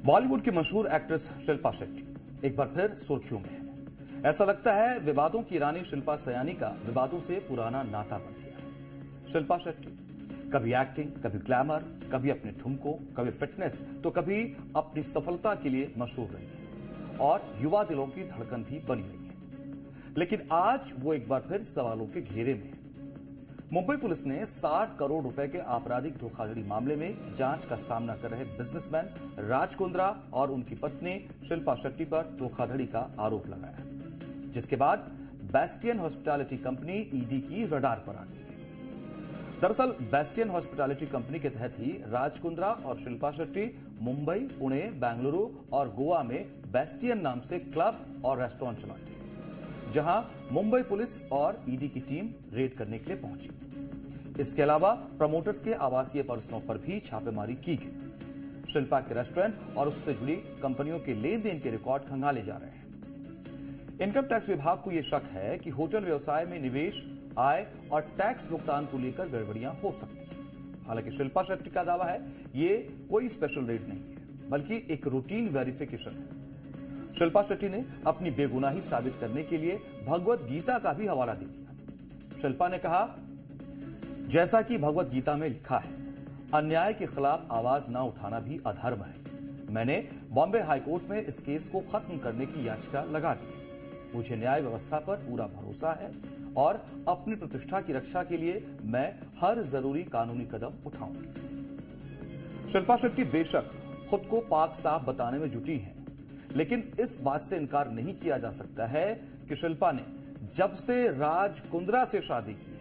बॉलीवुड की मशहूर एक्ट्रेस शिल्पा शेट्टी एक बार फिर सुर्खियों में है। ऐसा लगता है विवादों की रानी शिल्पा सयानी का विवादों से पुराना नाता बन गया है। शिल्पा शेट्टी कभी एक्टिंग, कभी ग्लैमर, कभी अपने ठुमकों, कभी फिटनेस, तो कभी अपनी सफलता के लिए मशहूर रही है और युवा दिलों की धड़कन भी बनी रही है। लेकिन आज वो एक बार फिर सवालों के घेरे में है। मुंबई पुलिस ने 60 करोड़ रुपए के आपराधिक धोखाधड़ी मामले में जांच का सामना कर रहे बिजनेसमैन राज कुंद्रा और उनकी पत्नी शिल्पा शेट्टी पर धोखाधड़ी का आरोप लगाया है, जिसके बाद बेस्टियन हॉस्पिटैलिटी कंपनी ईडी की रडार पर आ गई है। दरअसल बेस्टियन हॉस्पिटैलिटी कंपनी के तहत ही राज कुंद्रा और शिल्पा शेट्टी मुंबई, पुणे, बेंगलुरु और गोवा में बेस्टियन नाम से क्लब और रेस्टोरेंट चलाते हैं, जहां मुंबई पुलिस और ईडी की टीम रेड करने के लिए पहुंची। इसके अलावा प्रमोटर्स के आवासीय परिसरों पर भी छापेमारी की गई। शिल्पा के रेस्टोरेंट और उससे जुड़ी कंपनियों के लेन देन के रिकॉर्ड खंगाले जा रहे हैं। इनकम टैक्स विभाग को यह शक है कि होटल व्यवसाय में निवेश, आय और टैक्स भुगतान को लेकर गड़बड़ियां हो सकती हैं। हालांकि शिल्पा शेट्टी का दावा है ये कोई स्पेशल रेड नहीं है, बल्कि एक रूटीन वेरिफिकेशन है। शिल्पा शेट्टी ने अपनी बेगुनाही साबित करने के लिए भगवत गीता का भी हवाला दे दिया। शिल्पा ने कहा, जैसा कि भगवत गीता में लिखा है, अन्याय के खिलाफ आवाज ना उठाना भी अधर्म है। मैंने बॉम्बे हाईकोर्ट में इस केस को खत्म करने की याचिका लगा दी है। मुझे न्याय व्यवस्था पर पूरा भरोसा है और अपनी प्रतिष्ठा की रक्षा के लिए मैं हर जरूरी कानूनी कदम उठाऊंगी। शिल्पा शेट्टी बेशक खुद को पाक साफ बताने में जुटी हैं, लेकिन इस बात से इनकार नहीं किया जा सकता है कि शिल्पा ने जब से राज कुंद्रा से शादी की है,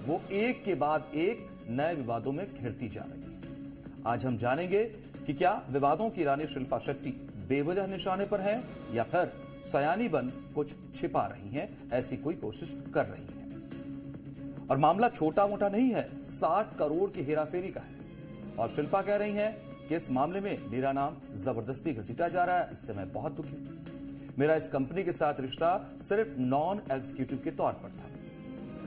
वो एक के बाद एक नए विवादों में घिरती जा रही है। आज हम जानेंगे कि क्या विवादों की रानी शिल्पा शेट्टी बेवजह निशाने पर है या फिर सयानी बन कुछ छिपा रही हैं, ऐसी कोई कोशिश कर रही हैं। और मामला छोटा मोटा नहीं है, 60 करोड़ की हेराफेरी का है। और शिल्पा कह रही हैं कि इस मामले में मेरा नाम जबरदस्ती घसीटा जा रहा है, इससे मैं बहुत दुखी हूं। मेरा इस कंपनी के साथ रिश्ता सिर्फ नॉन एग्जीक्यूटिव के तौर पर था।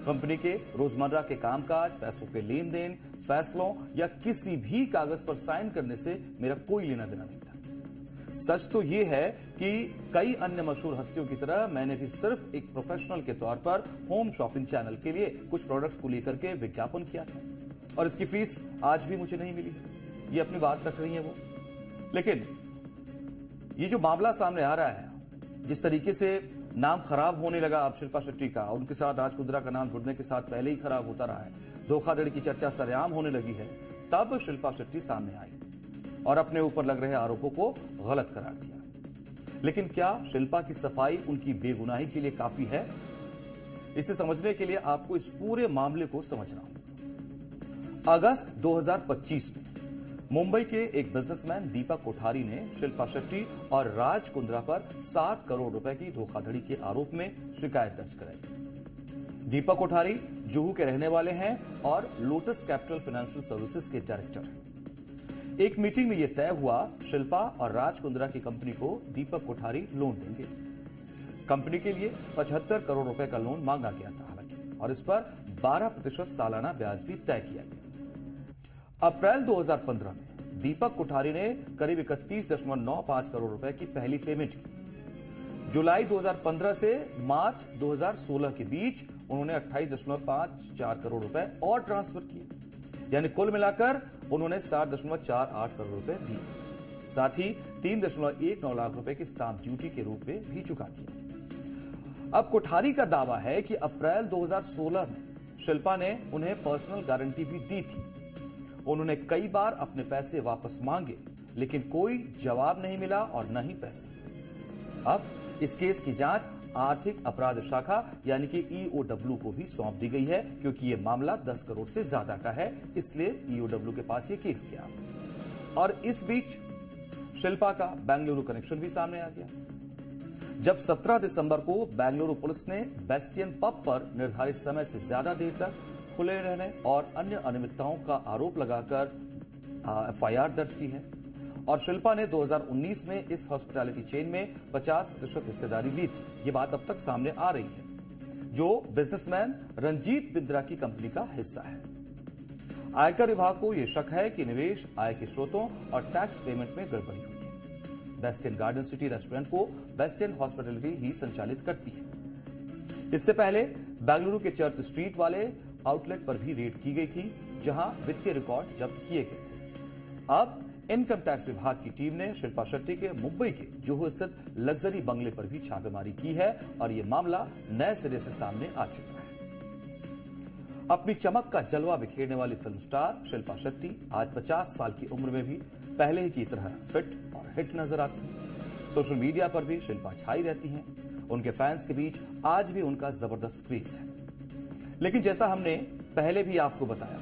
कंपनी के रोजमर्रा के कामकाज, पैसों के लेन देन, फैसलों या किसी भी कागज पर साइन करने से मेरा कोई लेना देना नहीं था। सच तो यह है कि कई अन्य मशहूर हस्तियों की तरह मैंने भी सिर्फ एक प्रोफेशनल के तौर पर होम शॉपिंग चैनल के लिए कुछ प्रोडक्ट्स को लेकर के विज्ञापन किया था और इसकी फीस आज भी मुझे नहीं मिली। ये अपनी बात रख रही है वो। लेकिन ये जो मामला सामने आ रहा है, जिस तरीके से नाम खराब होने लगा अब शिल्पा शेट्टी का, उनके साथ राज कुंद्रा का नाम जुड़ने के साथ पहले ही खराब होता रहा है, धोखाधड़ी की चर्चा सरेआम होने लगी है, तब शिल्पा शेट्टी सामने आई और अपने ऊपर लग रहे आरोपों को गलत करार दिया। लेकिन क्या शिल्पा की सफाई उनकी बेगुनाही के लिए काफी है? इसे समझने के लिए आपको इस पूरे मामले को समझना होगा। अगस्त 2025 में मुंबई के एक बिजनेसमैन दीपक कोठारी ने शिल्पा शेट्टी और राज कुंद्रा पर 60 करोड़ रुपए की धोखाधड़ी के आरोप में शिकायत दर्ज कराई। दीपक कोठारी जुहू के रहने वाले हैं और लोटस कैपिटल फाइनेंशियल सर्विसेज के डायरेक्टर हैं। एक मीटिंग में यह तय हुआ, शिल्पा और राज कुंद्रा की कंपनी को दीपक कोठारी लोन देंगे। कंपनी के लिए 75 करोड़ रुपए का लोन मांगा गया था हालांकि, और इस पर 12% सालाना ब्याज भी तय किया गया। अप्रैल 2015 में दीपक कोठारी ने करीब 31.95 करोड़ रुपए की पहली पेमेंट की। जुलाई 2015 से मार्च 2016 के बीच उन्होंने 28.54 करोड़ रुपए और ट्रांसफर किए, यानी कुल मिलाकर उन्होंने 60.48 करोड़ रुपए दिए। साथ ही 3.19 लाख रुपए की स्टांप ड्यूटी के रूप में भी चुका दिया। अब कोठारी का दावा है कि अप्रैल 2016 में शिल्पा ने उन्हें पर्सनल गारंटी भी दी थी। उन्होंने कई बार अपने पैसे वापस मांगे, लेकिन कोई जवाब नहीं मिला और न ही पैसे। अब इस केस की जांच आर्थिक अपराध शाखा यानी कि ईओडब्ल्यू को भी सौंप दी गई है, क्योंकि यह मामला 10 करोड़ से ज्यादा का है, इसलिए ईओडब्ल्यू के पास यह केस गया। और इस बीच शिल्पा का बेंगलुरु कनेक्शन भी सामने आ गया। जब 17 दिसंबर को बेंगलुरु पुलिस ने बेस्टियन पब पर निर्धारित समय से ज्यादा देर तक खुले रहने और अन्य अनियमितताओं का आरोप लगाकर एफआईआर दर्ज की है और शिल्पा ने 2019 में इस हॉस्पिटैलिटी चेन में 50% हिस्सेदारी ली थी। ये बात अब तक सामने आ रही है, जो बिजनेसमैन रंजीत बिंद्रा की कंपनी का हिस्सा है। आयकर विभाग को यह शक है कि निवेश, आय के स्रोतों और टैक्स पेमेंट में गड़बड़ी हुई है। West End Garden City Restaurant को वेस्ट एंड हॉस्पिटैलिटी ही संचालित करती है। इससे पहले बेंगलुरु के चर्च स्ट्रीट वाले आउटलेट पर भी रेड की गई थी, जहां वित्तीय रिकॉर्ड जब्त किए गए थे। अब इनकम टैक्स विभाग की टीम ने शिल्पा शेट्टी के मुंबई के जुहू स्थित लग्जरी बंगले पर भी छापेमारी की है और यह मामला नए सिरे से सामने आ चुका है। अपनी चमक का जलवा बिखेरने वाली फिल्म स्टार शिल्पा शेट्टी आज 50 साल की उम्र में भी पहले ही की तरह फिट और हिट नजर आती हैं। सोशल मीडिया पर भी शिल्पा छाई रहती हैं। उनके फैंस के बीच आज भी उनका जबरदस्त क्रेज है। लेकिन जैसा हमने पहले भी आपको बताया,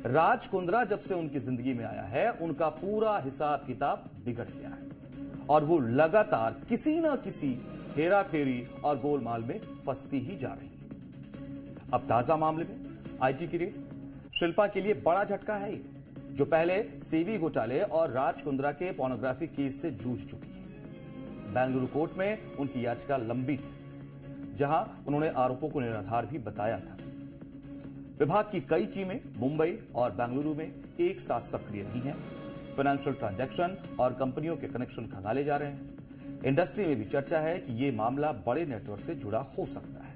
राज कुंद्रा जब से उनकी जिंदगी में आया है, उनका पूरा हिसाब किताब बिगड़ गया है और वो लगातार किसी न किसी हेरा फेरी और गोलमाल में फंसती ही जा रही है। अब ताजा मामले में आईटी की रेड शिल्पा के लिए बड़ा झटका है, जो पहले सीवी घोटाले और राज कुंद्रा के पोर्नोग्राफी केस से जूझ चुकी है। बेंगलुरु कोर्ट में उनकी याचिका लंबी थी, जहां उन्होंने आरोपों को निराधार भी बताया था। विभाग की कई टीमें मुंबई और बेंगलुरु में एक साथ सक्रिय रही हैं। फाइनेंशियल ट्रांजैक्शन और कंपनियों के कनेक्शन खंगाले जा रहे हैं। इंडस्ट्री में भी चर्चा है कि यह मामला बड़े नेटवर्क से जुड़ा हो सकता है।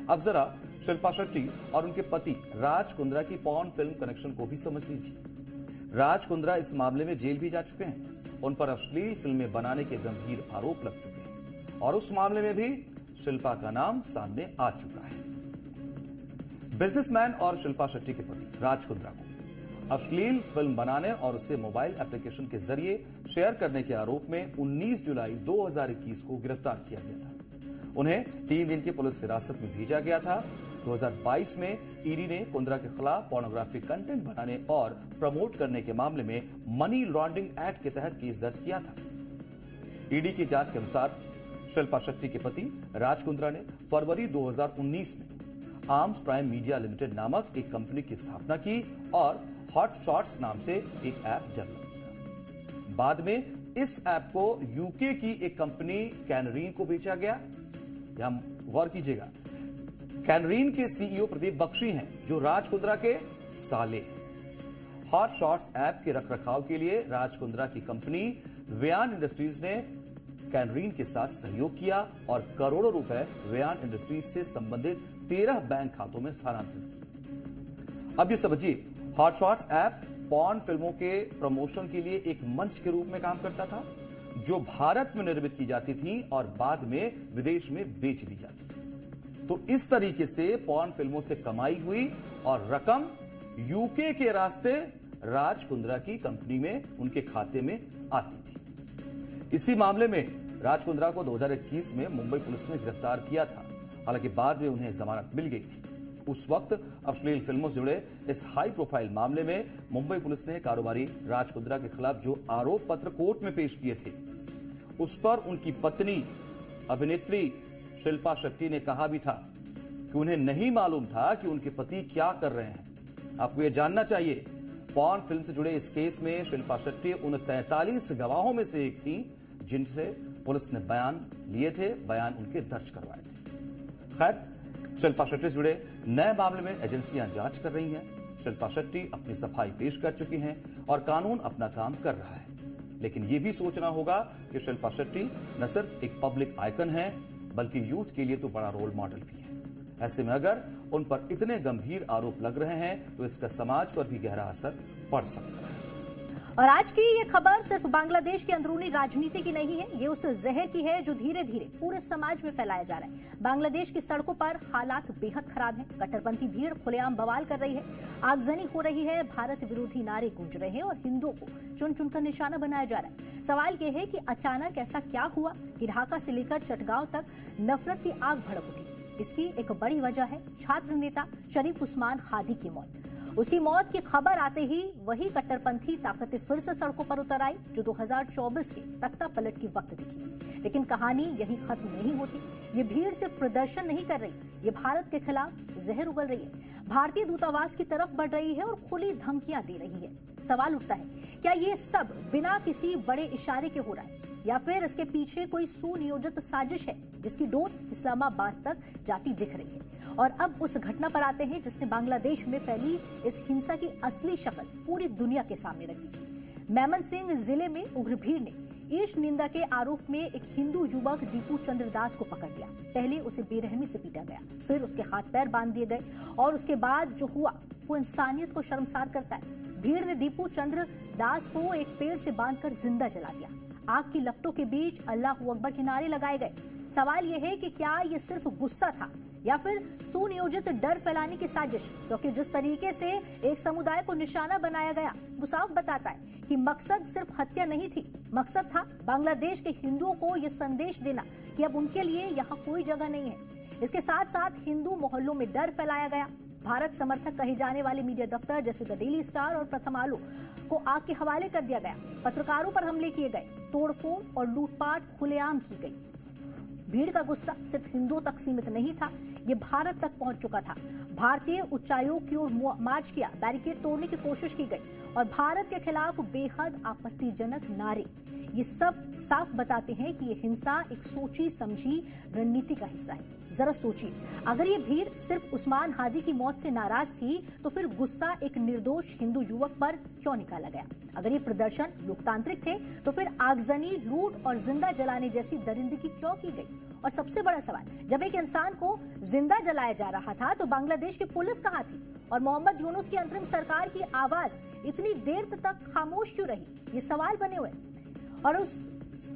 अब जरा शिल्पा शेट्टी और उनके पति राज कुंद्रा की पॉर्न फिल्म कनेक्शन को भी समझ लीजिए। राज कुंद्रा इस मामले में जेल भी जा चुके हैं। उन पर अश्लील फिल्में बनाने के गंभीर आरोप लग चुके हैं और उस मामले में भी शिल्पा का नाम सामने आ चुका है। बिजनेसमैन और शिल्पा शेट्टी के पति राज कुंद्रा को अश्लील फिल्म बनाने और उसे मोबाइल एप्लीकेशन के जरिए शेयर करने के आरोप में 19 जुलाई 2021 को गिरफ्तार किया गया था। उन्हें 3 दिन की पुलिस हिरासत में भेजा गया था। 2022 में ईडी ने कुंद्रा के खिलाफ पोर्नोग्राफिक कंटेंट बनाने और प्रमोट करने के मामले में मनी लॉन्ड्रिंग एक्ट के तहत केस दर्ज किया था। ईडी की जांच के अनुसार शिल्पा शेट्टी के पति राज कुंद्रा ने फरवरी 2019 में आर्म्स प्राइम मीडिया लिमिटेड नामक एक कंपनी की स्थापना की और हॉट शॉट्स नाम से एक ऐप डेवलप किया। बाद में इस ऐप को यूके की एक कंपनी कैनरीन को बेचा गया। यहां गौर कीजिएगा, कैनरीन के सीईओ प्रदीप बख्शी हैं, जो राज कुंद्रा के साले हैं। हॉट शॉट्स ऐप के रखरखाव के लिए राज कुंद्रा की कंपनी वेयान इंडस्ट्रीज ने कैनरीन के साथ सहयोग किया और करोड़ों रुपए वेयान इंडस्ट्रीज से संबंधित 13 बैंक खातों में स्थानांतरित किए। अब ये समझिए, हॉट शॉट्स ऐप पॉर्न फिल्मों के प्रमोशन के लिए एक मंच के रूप में काम करता था, जो भारत में निर्मित की जाती थी और बाद में विदेश में बेच दी जाती थी। तो इस तरीके से पॉर्न फिल्मों से कमाई हुई और रकम यूके के रास्ते राज कुंद्रा की कंपनी में उनके खाते में आती थी। इसी मामले में राज कुंद्रा को 2021 में मुंबई पुलिस ने गिरफ्तार किया था। हालांकि बाद में उन्हें जमानत मिल गई थी। उस वक्त अश्लील फिल्मों से जुड़े इस हाई प्रोफाइल मामले में मुंबई पुलिस ने कारोबारी राज कुंद्रा के खिलाफ जो आरोप पत्र कोर्ट में पेश किए थे, उस पर उनकी पत्नी अभिनेत्री शिल्पा शेट्टी ने कहा भी था कि उन्हें नहीं मालूम था कि उनके पति क्या कर रहे हैं। आपको यह जानना चाहिए, पॉर्न फिल्म से जुड़े इस केस में शिल्पा शेट्टी उन 43 गवाहों में से एक थी जिनसे पुलिस ने बयान लिए थे, बयान उनके दर्ज करवाए थे। खैर, शिल्पा शेट्टी से जुड़े नए मामले में एजेंसियां जांच कर रही हैं। शिल्पा शेट्टी अपनी सफाई पेश कर चुकी हैं और कानून अपना काम कर रहा है। लेकिन यह भी सोचना होगा कि शिल्पा शेट्टी न सिर्फ एक पब्लिक आइकन है, बल्कि यूथ के लिए तो बड़ा रोल मॉडल भी है। ऐसे में अगर उन पर इतने गंभीर आरोप लग रहे हैं तो इसका समाज पर भी गहरा असर पड़ सकता है। और आज की ये खबर सिर्फ बांग्लादेश की अंदरूनी राजनीति की नहीं है, ये उस जहर की है जो धीरे धीरे पूरे समाज में फैलाया जा रहा है। बांग्लादेश की सड़कों पर हालात बेहद खराब हैं। कट्टरपंथी भीड़ खुलेआम बवाल कर रही है, आगजनी हो रही है, भारत विरोधी नारे गूंज रहे हैं और हिंदुओं को चुन चुनकर निशाना बनाया जा रहा है। सवाल ये है कि अचानक ऐसा क्या हुआ कि ढाका से लेकर चटगांव तक नफरत की आग भड़क उठी। इसकी एक बड़ी वजह है छात्र नेता शरीफ उस्मान हादी की मौत। उसकी मौत की खबर आते ही वही कट्टरपंथी ताकतें फिर से सड़कों पर उतर आई जो 2024 के तख्ता पलट की वक्त दिखी। लेकिन कहानी यही खत्म नहीं होती। ये भीड़ सिर्फ प्रदर्शन नहीं कर रही, ये भारत के खिलाफ जहर उगल रही है, भारतीय दूतावास की तरफ बढ़ रही है और खुली धमकियां दे रही है। सवाल उठता है, क्या ये सब बिना किसी बड़े इशारे के हो रहा है या फिर इसके पीछे कोई सुनियोजित साजिश है जिसकी डोर इस्लामाबाद तक जाती दिख रही है। और अब उस घटना पर आते हैं जिसने बांग्लादेश में फैली इस हिंसा की असली शक्ल पूरी दुनिया के सामने रखी। मेमन सिंह जिले में उग्र भीड़ ने ईर्ष निंदा के आरोप में एक हिंदू युवक दीपू चंद्र दास को पकड़ लिया। पहले उसे बेरहमी से पीटा गया, फिर उसके हाथ पैर बांध दिए गए और उसके बाद जो हुआ वो इंसानियत को शर्मसार करता है। भीड़ ने दीपू चंद्र दास को एक पेड़ से बांधकर जिंदा जला दिया। आग की लपटों के बीच अल्लाह अकबर के नारे लगाए गए। सवाल यह है कि क्या ये सिर्फ गुस्सा था या फिर सुनियोजित डर फैलाने की साजिश, क्योंकि जिस तरीके से एक समुदाय को निशाना बनाया गया वो साफ बताता है कि मकसद सिर्फ हत्या नहीं थी, मकसद था बांग्लादेश के हिंदुओं को यह संदेश देना कि अब उनके लिए यहाँ कोई जगह नहीं है। इसके साथ साथ हिंदू मोहल्लों में डर फैलाया गया। भारत समर्थक कहे जाने वाले मीडिया दफ्तर जैसे द डेली स्टार और प्रथम आलो को आग के हवाले कर दिया गया। पत्रकारों पर हमले किए गए, तोड़फोड़ और लूटपाट खुलेआम की गई। भीड़ का गुस्सा सिर्फ हिंदुओं तक सीमित नहीं था, ये भारत तक पहुंच चुका था। भारतीय उच्चायोग की ओर मार्च किया, बैरिकेड तोड़ने की कोशिश की गई और भारत के खिलाफ बेहद आपत्तिजनक नारे। ये सब साफ बताते हैं कि ये हिंसा एक सोची समझी रणनीति का हिस्सा है। जरा सोचिए, अगर ये भीड़ सिर्फ उस्मान हादी की मौत से नाराज थी तो फिर गुस्सा एक निर्दोष हिंदू युवक पर क्यों निकाला गया? अगर ये प्रदर्शन लोकतांत्रिक थे तो फिर आगजनी, लूट और जिंदा जलाने जैसी दरिंदगी क्यों की गई? और सबसे बड़ा सवाल, जब एक इंसान को जिंदा जलाया जा रहा था तो बांग्लादेश की पुलिस कहाँ थी और मोहम्मद यूनुस की अंतरिम सरकार की आवाज इतनी देर तक खामोश क्यों रही? ये सवाल बने हुए। और उस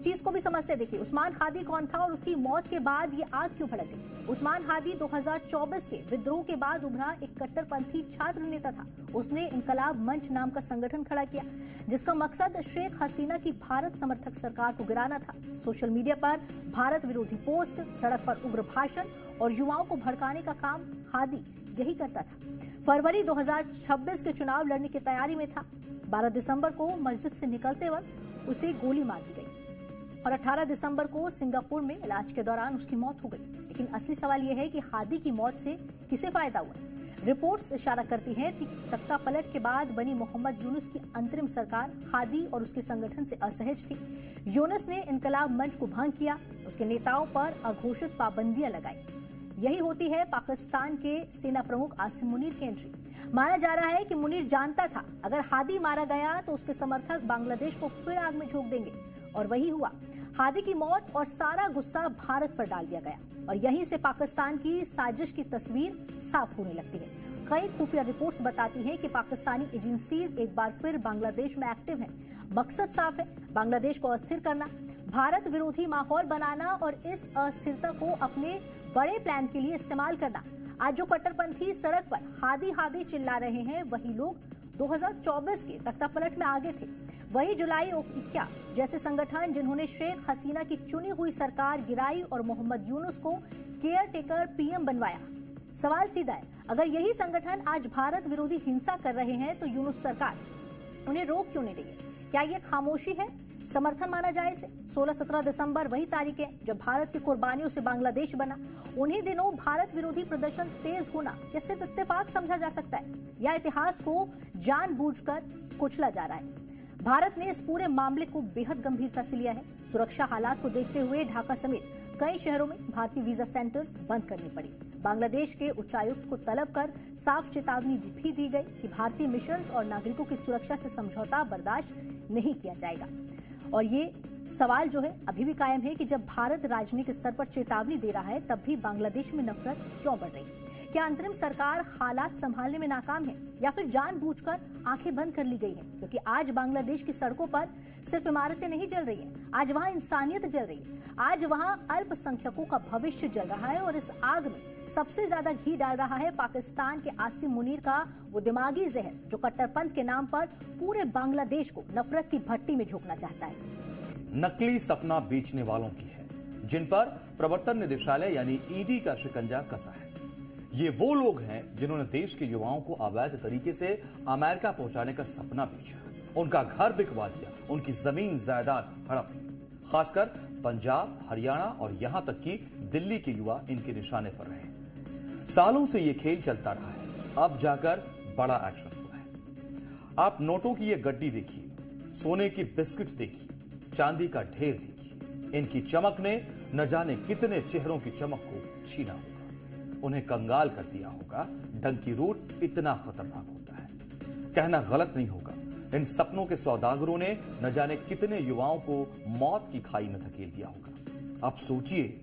चीज को भी समझते, देखिए उस्मान हादी कौन था और उसकी मौत के बाद ये आग क्यों भड़क गई? उस्मान हादी 2024 के विद्रोह के बाद उभरा एक कट्टरपंथी छात्र नेता था। उसने इनकलाब मंच नाम का संगठन खड़ा किया जिसका मकसद शेख हसीना की भारत समर्थक सरकार को गिराना था। सोशल मीडिया पर भारत विरोधी पोस्ट, सड़क पर उग्र भाषण और युवाओं को भड़काने का काम हादी यही करता था। फरवरी 2026 के चुनाव लड़ने की तैयारी में था। 12 दिसंबर को मस्जिद से निकलते वक्त उसे गोली मार दी गई और 18 दिसंबर को सिंगापुर में इलाज के दौरान उसकी मौत हो गई। लेकिन असली सवाल यह है कि हादी की मौत से किसे फायदा हुआ? रिपोर्ट्स इशारा करती हैं कि तख्ता पलट के बाद बनी मोहम्मद यूनुस की अंतरिम सरकार हादी और उसके संगठन से असहज थी। यूनुस ने इनकलाब मंच को भंग किया, उसके नेताओं पर अघोषित पाबंदियां लगाई। यही होती है पाकिस्तान के सेना प्रमुख आसिम मुनीर की एंट्री। माना जा रहा है कि मुनीर जानता था अगर हादी मारा गया तो उसके समर्थक बांग्लादेश को फिर आग में झोंक देंगे और वही हुआ। हादी की मौत और सारा गुस्सा भारत पर डाल दिया गया और यहीं से पाकिस्तान की साजिश की तस्वीर साफ होने लगती है। कई खुफिया रिपोर्ट्स बताती हैं कि पाकिस्तानी एजेंसीज एक बार फिर बांग्लादेश में एक्टिव हैं। मकसद साफ है, बांग्लादेश को अस्थिर करना, भारत विरोधी माहौल बनाना और इस अस्थिरता को अपने बड़े प्लान के लिए इस्तेमाल करना। आज जो कट्टरपंथी सड़क पर हादी हादी चिल्ला रहे हैं वही लोग 2024 के तख्ता पलट में आगे थे। वही जुलाई क्या जैसे संगठन जिन्होंने शेख हसीना की चुनी हुई सरकार गिराई और मोहम्मद यूनुस को केयर टेकर पीएम बनवाया। सवाल सीधा है, अगर यही संगठन आज भारत विरोधी हिंसा कर रहे हैं तो यूनुस सरकार उन्हें रोक क्यों नहीं रही है? क्या ये खामोशी है समर्थन माना जाए इसे? 16-17 दिसंबर वही तारीख है जब भारत की कुर्बानियों से बांग्लादेश बना। उन्हीं दिनों भारत विरोधी प्रदर्शन तेज होना क्या सिर्फ इत्तेफाक समझा जा सकता है या इतिहास को जानबूझकर कुचला जा रहा है? भारत ने इस पूरे मामले को बेहद गंभीरता से लिया है। सुरक्षा हालात को देखते हुए ढाका समेत कई शहरों में भारतीय वीजा सेंटर्स बंद करनी पड़ी। बांग्लादेश के उच्चायुक्त को तलब कर साफ चेतावनी भी दी गई कि भारतीय मिशन और नागरिकों की सुरक्षा से समझौता बर्दाश्त नहीं किया जाएगा। और ये सवाल जो है अभी भी कायम है कि जब भारत राजनीतिक स्तर पर चेतावनी दे रहा है तब भी बांग्लादेश में नफरत क्यों बढ़ रही है? क्या अंतरिम सरकार हालात संभालने में नाकाम है या फिर जानबूझकर आंखें बंद कर ली गई है? क्योंकि आज बांग्लादेश की सड़कों पर सिर्फ इमारतें नहीं जल रही हैं, आज वहां इंसानियत जल रही है। आज वहां अल्पसंख्यकों का भविष्य जल रहा है और इस आग में सबसे ज्यादा घी डाल रहा है पाकिस्तान के आसिम मुनीर का वो दिमागी जहर जो कट्टरपंथ के नाम पर पूरे बांग्लादेश को नफरत की भट्टी में झोंकना चाहता है। नकली सपना बेचने वालों की है जिन पर प्रवर्तन निदेशालय यानी ईडी का शिकंजा कसा है। ये वो लोग हैं जिन्होंने देश के युवाओं को अवैध तरीके से अमेरिका पहुंचाने का सपना बेचा, उनका घर बिकवा दिया, उनकी जमीन जायदाद हड़प ली। खासकर पंजाब, हरियाणा और यहां तक कि दिल्ली के युवा इनके निशाने पर रहे। सालों से ये खेल चलता रहा है, अब जाकर बड़ा एक्शन हुआ है। आप नोटों की ये गड्डी देखिए, सोने की बिस्किट्स देखिए, चांदी का ढेर देखिए। इनकी चमक ने न जाने कितने चेहरों की चमक को छीना होगा, उन्हें कंगाल कर दिया होगा। डंकी रूट इतना खतरनाक होता है, कहना गलत नहीं होगा इन सपनों के सौदागरों ने न जाने कितने युवाओं को मौत की खाई में धकेल दिया होगा। अब सोचिए,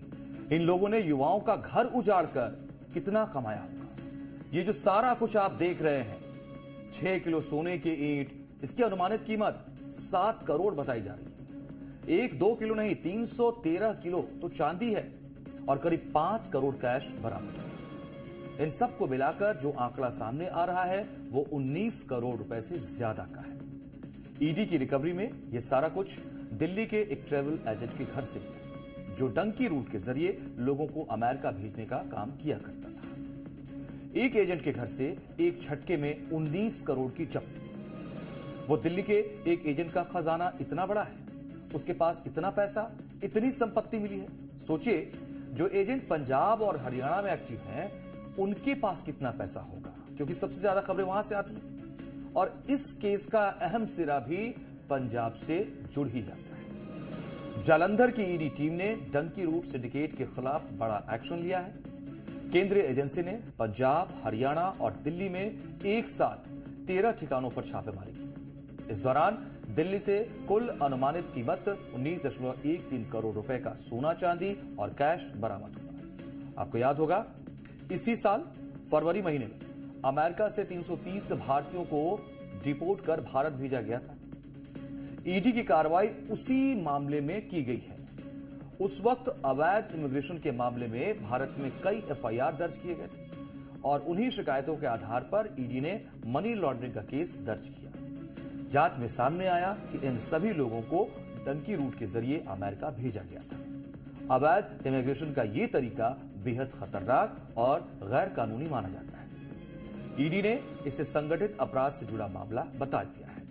इन लोगों ने युवाओं का घर उजाड़कर कितना कमाया होगा। ये जो सारा कुछ आप देख रहे हैं, 6 किलो सोने की ईंट, इसकी अनुमानित कीमत 7 करोड़ बताई जा रही है। 1-2 किलो नहीं, 313 किलो तो चांदी है और करीब 5 करोड़ कैश बरामद है। इन सबको मिलाकर जो आंकड़ा सामने आ रहा है वो 19 करोड़ रुपए से ज्यादा का है। ईडी की रिकवरी में यह सारा कुछ दिल्ली के एक ट्रैवल एजेंट के घर से मिला, जो डंकी रूट के जरिए लोगों को अमेरिका भेजने का काम किया करता था। एक एजेंट के घर से एक झटके में 19 करोड़ की जब्ती। वो दिल्ली के एक एजेंट का खजाना इतना बड़ा है, उसके पास इतना पैसा, इतनी संपत्ति मिली है। सोचिए, जो एजेंट पंजाब और हरियाणा में एक्टिव हैं, उनके पास कितना पैसा होगा, क्योंकि सबसे ज्यादा खबरें वहां से आती हैं। और इस केस का अहम सिरा भी पंजाब से जुड़ ही जाता है। जालंधर की ईडी टीम ने डंकी रूट सिंडिकेट के खिलाफ बड़ा एक्शन लिया है। केंद्रीय एजेंसी ने पंजाब, हरियाणा और दिल्ली में एक साथ 13 ठिकानों पर छापेमारी की। इस दौरान दिल्ली से कुल अनुमानित कीमत 19.13 करोड़ रुपए का सोना, चांदी और कैश बरामद हुआ। आपको याद होगा, इसी साल फरवरी महीने में अमेरिका से 330 भारतीयों को डिपोर्ट कर भारत भेजा गया था। ईडी की कार्रवाई उसी मामले में की गई है। उस वक्त अवैध इमिग्रेशन के मामले में भारत में कई एफआईआर दर्ज किए गए थे और उन्हीं शिकायतों के आधार पर ईडी ने मनी लॉन्ड्रिंग का केस दर्ज किया। जांच में सामने आया कि इन सभी लोगों को डंकी रूट के जरिए अमेरिका भेजा गया था। अवैध इमिग्रेशन का यह तरीका बेहद खतरनाक और गैर कानूनी माना जाता है। ईडी ने इसे संगठित अपराध से जुड़ा मामला बता दिया है।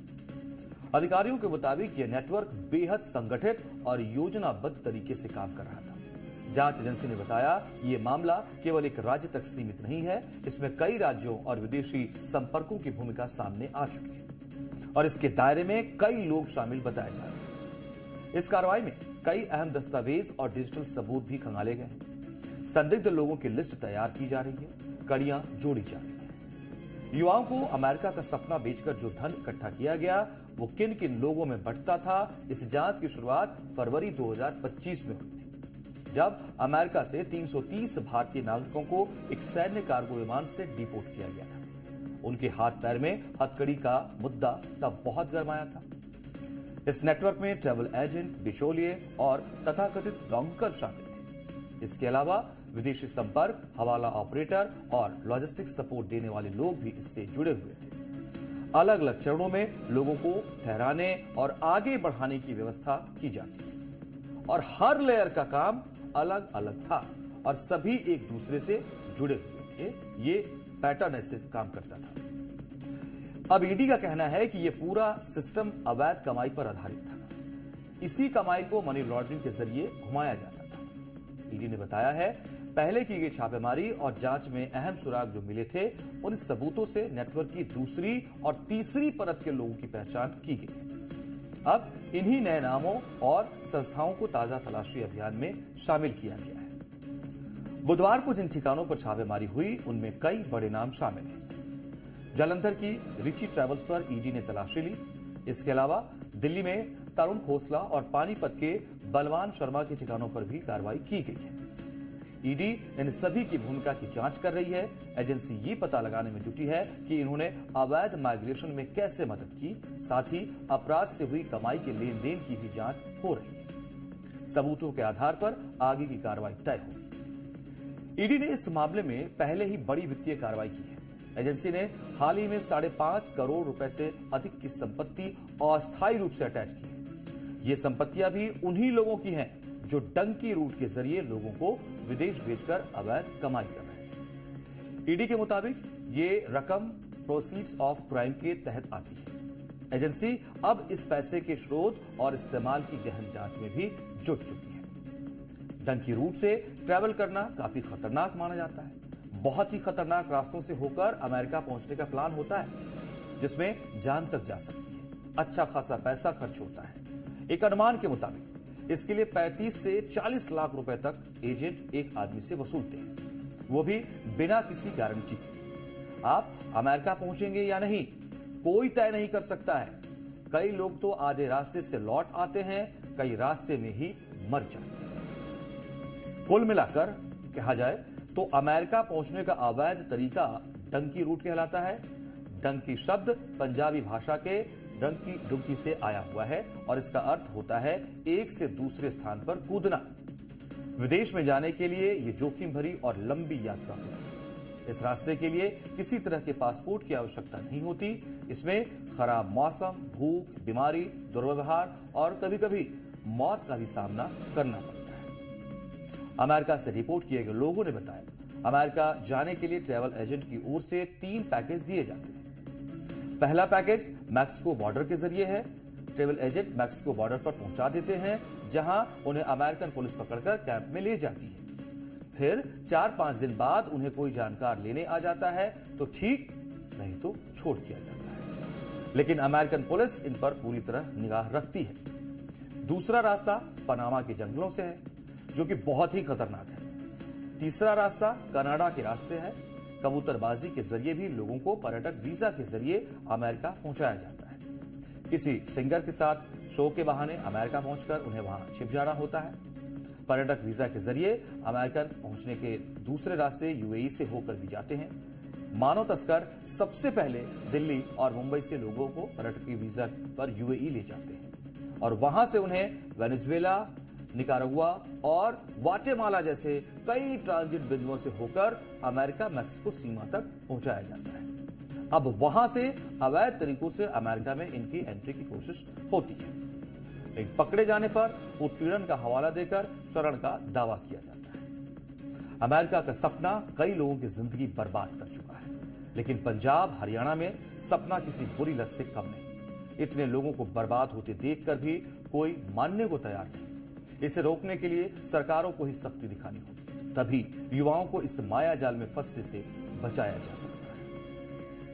अधिकारियों के मुताबिक यह नेटवर्क बेहद संगठित और योजनाबद्ध तरीके से काम कर रहा था। जांच एजेंसी ने बताया, यह मामला केवल एक राज्य तक सीमित नहीं है, इसमें कई राज्यों और विदेशी संपर्कों की भूमिका सामने आ चुकी है और इसके दायरे में कई लोग शामिल बताए जा रहे हैं। इस कार्रवाई में कई अहम दस्तावेज और डिजिटल सबूत भी खंगाले गए हैं। संदिग्ध लोगों की लिस्ट तैयार की जा रही है, कड़ियां जोड़ी जा रही है। युवाओं को अमेरिका का सपना बेचकर जो धन इकट्ठा किया गया, वो किन किन लोगों में बंटता था, इस जांच की शुरुआत फरवरी 2025 में हुई थी, जब अमेरिका से 330 भारतीय नागरिकों को एक सैन्य कार्गो विमान से डिपोर्ट किया गया था। उनके हाथ पैर में हथकड़ी का मुद्दा तब बहुत गरमाया था। इस नेटवर्क में ट्रैवल एजेंट, बिचौलिए और तथाकथित ब्रोकर शामिल थे। इसके अलावा विदेशी संपर्क, हवाला ऑपरेटर और लॉजिस्टिक्स सपोर्ट देने वाले लोग भी इससे जुड़े हुए थे। अलग अलग चरणों में लोगों को ठहराने और आगे बढ़ाने की व्यवस्था की जाती थी और हर लेयर का काम अलग अलग था और सभी एक दूसरे से जुड़े हुए थे। ये पैटर्न ऐसे काम करता था। अब ईडी का कहना है कि यह पूरा सिस्टम अवैध कमाई पर आधारित था। इसी कमाई को मनी लॉन्ड्रिंग के जरिए घुमाया जाता था। ईडी ने बताया है, पहले की गई छापेमारी और जांच में अहम सुराग जो मिले थे, उन सबूतों से नेटवर्क की दूसरी और तीसरी परत के लोगों की पहचान की गई। अब इन्हीं नए नामों और संस्थाओं को ताजा तलाशी अभियान में शामिल किया गया है। बुधवार को जिन ठिकानों पर छापेमारी हुई, उनमें कई बड़े नाम शामिल हैं। जालंधर की रिची ट्रैवल्स पर ईडी ने तलाशी ली। इसके अलावा दिल्ली में तरुण खोसला और पानीपत के बलवान शर्मा के ठिकानों पर भी कार्रवाई की गई है। ईडी इन सभी की भूमिका की जांच कर रही है। एजेंसी ये पता लगाने में जुटी है कि इन्होंने अवैध माइग्रेशन में कैसे मदद की, साथ ही अपराध से हुई कमाई के लेन देन की भी जांच हो रही है। सबूतों के आधार पर आगे की कार्रवाई तय होगी। ईडी ने इस मामले में पहले ही बड़ी वित्तीय कार्रवाई की है। एजेंसी ने हाल ही में 5.5 करोड़ रुपए से अधिक की संपत्ति अस्थायी रूप से अटैच की है। ये संपत्तियां भी उन्हीं लोगों की हैं जो डंकी रूट के जरिए लोगों को विदेश भेजकर अवैध कमाई कर रहे थे। ईडी के मुताबिक ये रकम प्रोसीड्स ऑफ क्राइम के तहत आती है। एजेंसी अब इस पैसे के स्रोत और इस्तेमाल की गहन जांच में भी जुट चुकी है। डंकी रूट से ट्रैवल करना काफी खतरनाक माना जाता है। बहुत ही खतरनाक रास्तों से होकर अमेरिका पहुंचने का प्लान होता है, जिसमें जान तक जा सकती है। अच्छा खासा पैसा खर्च होता है। एक अनुमान के मुताबिक इसके लिए 35 से 40 लाख रुपए तक एजेंट एक आदमी से वसूलते हैं, वो भी बिना किसी गारंटी के। आप अमेरिका पहुंचेंगे या नहीं, कोई तय नहीं कर सकता है। कई लोग तो आधे रास्ते से लौट आते हैं, कई रास्ते में ही मर जाते हैं। कुल मिलाकर कहा जाए तो अमेरिका पहुंचने का अवैध तरीका डंकी रूट कहलाता है। डंकी शब्द पंजाबी भाषा के डंकी डुंकी से आया हुआ है और इसका अर्थ होता है एक से दूसरे स्थान पर कूदना। विदेश में जाने के लिए यह जोखिम भरी और लंबी यात्रा होती है। इस रास्ते के लिए किसी तरह के पासपोर्ट की आवश्यकता नहीं होती। इसमें खराब मौसम, भूख, बीमारी, दुर्व्यवहार और कभी-कभी मौत का भी सामना करना पड़ता है। अमेरिका से रिपोर्ट किए गए लोगों ने बताया, अमेरिका जाने के लिए ट्रैवल एजेंट की ओर से 3 पैकेज दिए जाते हैं। पहला पैकेज मैक्सिको बॉर्डर के जरिए है। ट्रैवल एजेंट मैक्सिको बॉर्डर पर पहुंचा देते हैं, जहां उन्हें अमेरिकन पुलिस पकड़कर कैंप में ले जाती है। फिर 4-5 दिन बाद उन्हें कोई जानकार लेने आ जाता है तो ठीक, नहीं तो छोड़ दिया जाता है। लेकिन अमेरिकन पुलिस इन पर पूरी तरह निगाह रखती है। दूसरा रास्ता पनामा के जंगलों से है, जो कि बहुत ही खतरनाक है। तीसरा रास्ता कनाडा के रास्ते है। कबूतरबाजी के जरिए भी लोगों को पर्यटक वीजा के जरिए अमेरिका पहुंचाया जाता है। किसी सिंगर के साथ शो के बहाने अमेरिका पहुंचकर उन्हें वहां छिप जाना होता है। पर्यटक वीजा के जरिए अमेरिकन पहुंचने के दूसरे रास्ते यूएई से होकर भी जाते हैं। मानव तस्कर सबसे पहले दिल्ली और मुंबई से लोगों को पर्यटकीय वीजा पर यूएई ले जाते हैं और वहां से उन्हें वेनेजुएला, निकारागुआ और ग्वाटेमाला जैसे कई ट्रांजिट बिंदुओं से होकर अमेरिका मैक्सिको सीमा तक पहुंचाया जाता है। अब वहां से अवैध तरीकों से अमेरिका में इनकी एंट्री की कोशिश होती है। लेकिन पकड़े जाने पर उत्पीड़न का हवाला देकर शरण का दावा किया जाता है। अमेरिका का सपना कई लोगों की जिंदगी बर्बाद कर चुका है, लेकिन पंजाब, हरियाणा में सपना किसी बुरी लत से कम नहीं। इतने लोगों को बर्बाद होते देखकर भी कोई मानने को तैयार नहीं। इसे रोकने के लिए सरकारों को ही सख्ती दिखानी होगी, तभी युवाओं को इस माया जाल में फंसने से बचाया जा सकता है।